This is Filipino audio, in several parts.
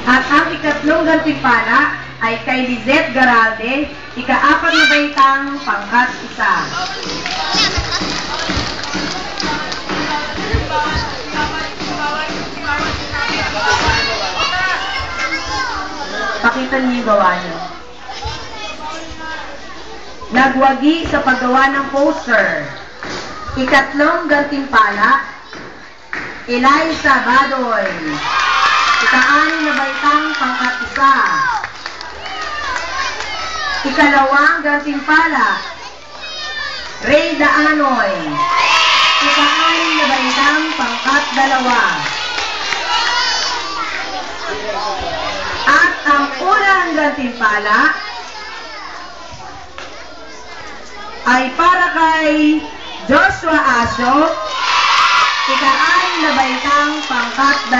At ang ikatlong gantimpala ay kay Lizette Garalde, ika-4 na baitang pangkat 1. Pakita niyo yung gawa niyo. Nagwagi sa paggawa ng poster. Ikatlong gantimpala, Eliza Badoy, ika-6 na baitang pangkat 1. Ikalawang gantimpala, Ray Daanoy, ika-6 na baitang pangkat 2. At ang unang gantimpala ay para kay Joshua Asio, ika-6 na baitang pangkat 2.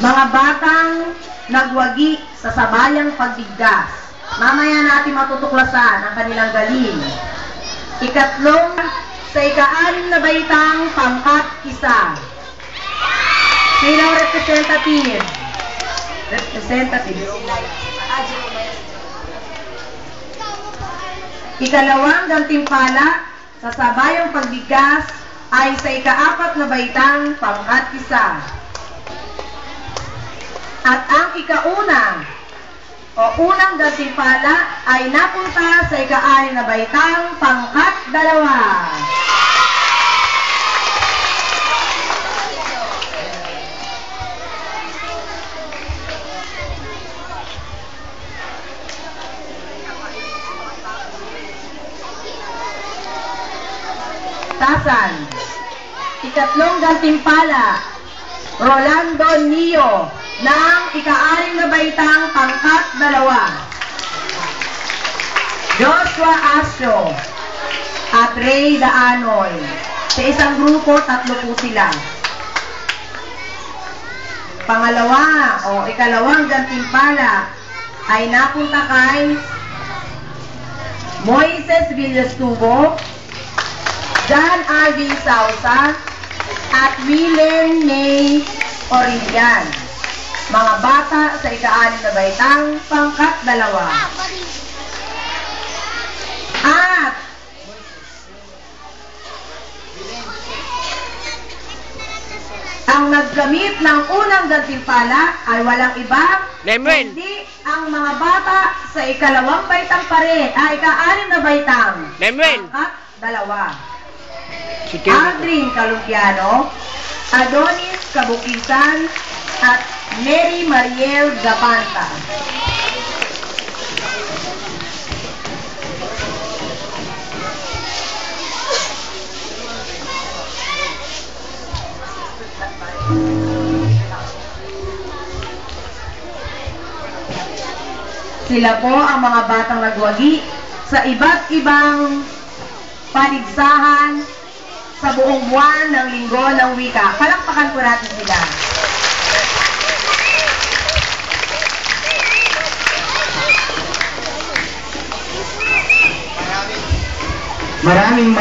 Mga batang nagwagi sa sabayang pagbigkas. Mamaya natin matutuklasan ang kanilang galing. Ikatlong sa ika-6 na baitang pangkat 1. Sino representative? Ikalawang gantimpala sa sabayang pagbigkas ay sa ika-4 na baitang pangkat 1. At ang unang gantimpala ay napunta sa ika-6 na baitang pangkat 2. Tasan. Ikatlong gantimpala, Rolando Nio, ng ika-6 na baitang pangkat 2. Joshua Asio at Ray Daanoy. Sa isang grupo, 3 po sila. Ikalawang gantimpala ay napunta kay Moises Villastubo, John Alvin Sausa, at Willen May Orillan. Mga bata sa ika-6 na baitang pangkat 2. At ang naggamit ng unang gantimpala ay walang iba kundi ang mga bata sa ika-2 baitang ika-6 na baitang pangkat 2. Aldrin Calumpiano, Adonis Kabukisan, at Mary Mariel Gapanta. Sila po ang mga batang nagwagi sa iba't ibang paligsahan sa buong buwan ng Linggo ng Wika. Palakpakan po natin sila. Maraming